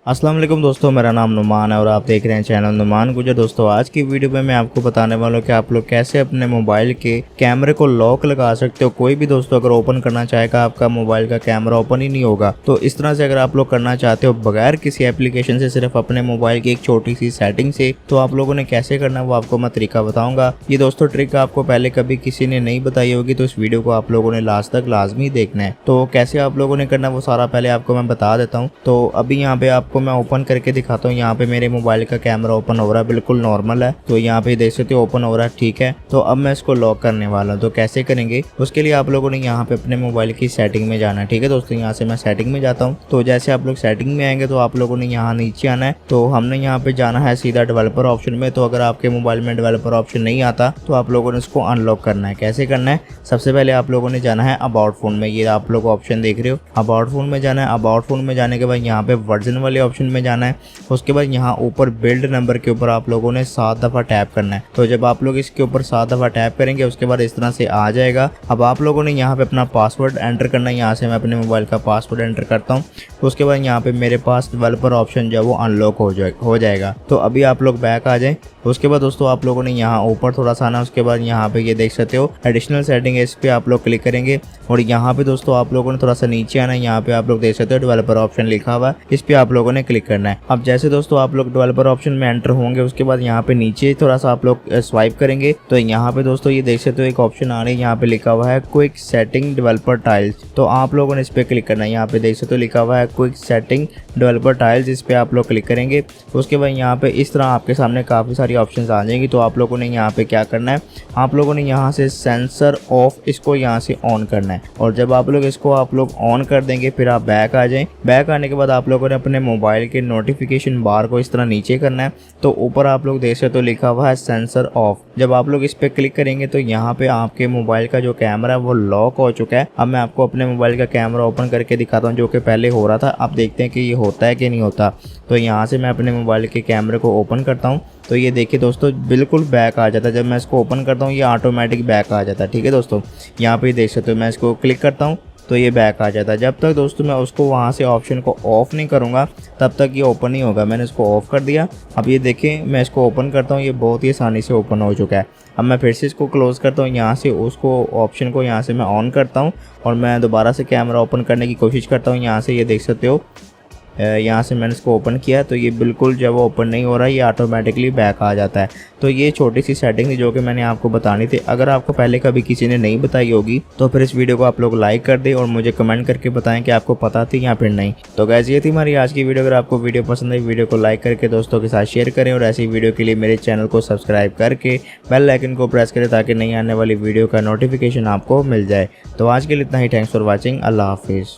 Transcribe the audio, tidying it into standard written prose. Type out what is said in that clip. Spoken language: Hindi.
अस्सलाम वालेकुम दोस्तों, मेरा नाम नुमान है और आप देख रहे हैं चैनल नुमान गुजर। दोस्तों आज की वीडियो में मैं आपको बताने वाला हूँ कि आप लोग कैसे अपने मोबाइल के कैमरे को लॉक लगा सकते हो। कोई भी दोस्तों अगर ओपन करना चाहेगा, आपका मोबाइल का कैमरा ओपन ही नहीं होगा। तो इस तरह से अगर आप लोग करना चाहते हो बगैर किसी एप्लीकेशन से, सिर्फ अपने मोबाइल की एक छोटी सी सेटिंग से, तो आप लोगों ने कैसे करना है वो आपको मैं तरीका बताऊंगा। ये दोस्तों ट्रिक आपको पहले कभी किसी ने नहीं बताई होगी, तो इस वीडियो को आप लोगों ने लास्ट तक लाजमी देखना है। तो कैसे आप लोगों ने करना वो सारा पहले आपको मैं बता देता हूँ। तो अभी यहाँ पे आपको मैं ओपन करके दिखाता हूँ। यहाँ पे मेरे मोबाइल का कैमरा ओपन हो रहा है, बिल्कुल नॉर्मल है। तो यहाँ पे देख सकते हो ओपन हो रहा है, ठीक है। तो अब मैं इसको लॉक करने वाला हूँ। तो कैसे करेंगे उसके लिए आप लोगों ने यहाँ पे अपने मोबाइल की सेटिंग में जाना है, ठीक है दोस्तों। यहाँ से मैं सेटिंग में जाता हूँ। तो जैसे आप लोग सेटिंग में आएंगे तो आप लोगों ने यहाँ नीचे आना है। तो हमने यहाँ पे जाना है सीधा डेवलपर ऑप्शन में। तो अगर आपके मोबाइल में डेवलपर ऑप्शन नहीं आता तो आप लोगों ने इसको अनलॉक करना है। कैसे करना है, सबसे पहले आप लोगों ने जाना है अबाउट फोन में। ये आप लोग ऑप्शन देख रहे हो, अबाउट फोन में जाना है। अबाउट फोन में जाने के बाद यहाँ पे वर्जन वाले ऑप्शन में जाना है। उसके बाद यहाँ ऊपर बिल्ड नंबर के ऊपर आप लोगों ने 7 दफ़ा टैप करना है। तो जब आप लोग इसके ऊपर 7 दफ़ा टैप करेंगे उसके बाद इस तरह से आ जाएगा। अब आप लोगों ने यहाँ पे अपना पासवर्ड एंटर करना है। यहाँ से मैं अपने मोबाइल का पासवर्ड एंटर करता हूँ। तो उसके बाद यहाँ पे मेरे पास डेवलपर ऑप्शन जो है वो अनलॉक हो जाएगा। तो अभी आप लोग बैक आ जाएं। उसके बाद दोस्तों आप लोगों ने यहाँ ऊपर थोड़ा सा आना। उसके बाद यहाँ पे ये देख सकते हो एडिशनल सेटिंग है, इस पे आप लोग क्लिक करेंगे। और यहाँ पे दोस्तों आप लोगों ने थोड़ा सा नीचे आना है। यहाँ पे आप लोग देख सकते हो डेवलपर ऑप्शन लिखा हुआ है, इस पे आप लोगों ने क्लिक करना है। अब जैसे दोस्तों आप लोग डेवलपर ऑप्शन में एंटर होंगे उसके बाद यहाँ पे नीचे थोड़ा सा आप लोग स्वाइप करेंगे। तो यहाँ पे दोस्तों ये देख सकते हो एक ऑप्शन आ रही है, यहाँ पे लिखा हुआ है क्विक सेटिंग डेवलपर टाइल्स। तो आप लोगों ने इस पे क्लिक करना है। यहाँ पे देख सकते हो लिखा हुआ है क्विक सेटिंग डेवलपर टाइल्स, इस पे आप लोग क्लिक करेंगे। उसके बाद यहाँ पे इस तरह आपके सामने काफ़ी सारी ऑप्शंस आ जाएंगी। तो आप लोगों ने यहाँ पे क्या करना है, आप लोगों ने यहाँ से सेंसर ऑफ इसको यहाँ से ऑन करना है। और जब आप लोग इसको आप लोग ऑन कर देंगे फिर आप बैक आ जाएं। बैक आने के बाद आप लोगों ने अपने मोबाइल के नोटिफिकेशन बार को इस तरह नीचे करना है। तो ऊपर आप लोग देख सकते हो लिखा हुआ है सेंसर ऑफ। जब आप लोग इस पे क्लिक करेंगे तो यहाँ पे आपके मोबाइल का जो कैमरा है वो लॉक हो चुका है। अब मैं आपको अपने मोबाइल का कैमरा ओपन करके दिखाता हूँ, जो कि पहले हो रहा था। आप देखते हैं कि ये होता है कि नहीं होता। तो यहाँ से मैं अपने मोबाइल के कैमरे को ओपन करता हूँ। तो ये देखिए दोस्तों बिल्कुल बैक आ जाता है। जब मैं इसको ओपन करता हूँ ये ऑटोमेटिक बैक आ जाता है, ठीक है दोस्तों। यहाँ पे देख सकते हो मैं इसको क्लिक करता हूँ तो ये बैक आ जाता है। जब तक दोस्तों मैं उसको वहाँ से ऑप्शन को ऑफ़ नहीं करूँगा तब तक ये ओपन नहीं होगा। मैंने इसको ऑफ़ कर दिया। अब ये देखें मैं इसको ओपन करता हूँ, ये बहुत ही आसानी से ओपन हो चुका है। अब मैं फिर से इसको क्लोज़ करता हूँ। यहाँ से उसको ऑप्शन को यहाँ से मैं ऑन करता हूँ और मैं दोबारा से कैमरा ओपन करने की कोशिश करता हूँ। यहाँ से ये देख सकते हो यहाँ से मैंने इसको ओपन किया तो ये बिल्कुल जब वो ओपन नहीं हो रहा है ये ऑटोमेटिकली बैक आ जाता है। तो ये छोटी सी सेटिंग थी जो कि मैंने आपको बतानी थी। अगर आपको पहले कभी किसी ने नहीं बताई होगी तो फिर इस वीडियो को आप लोग लाइक कर दें और मुझे कमेंट करके बताएं कि आपको पता थी या फिर नहीं। तो गाइस ये थी हमारी आज की वीडियो। अगर आपको वीडियो पसंद आई वीडियो को लाइक करके दोस्तों के साथ शेयर करें और ऐसी वीडियो के लिए मेरे चैनल को सब्सक्राइब करके बेल आइकन को प्रेस करें ताकि नई आने वाली वीडियो का नोटिफिकेशन आपको मिल जाए। तो आज के लिए इतना ही। Thanks for watching. अल्लाह हाफिज़।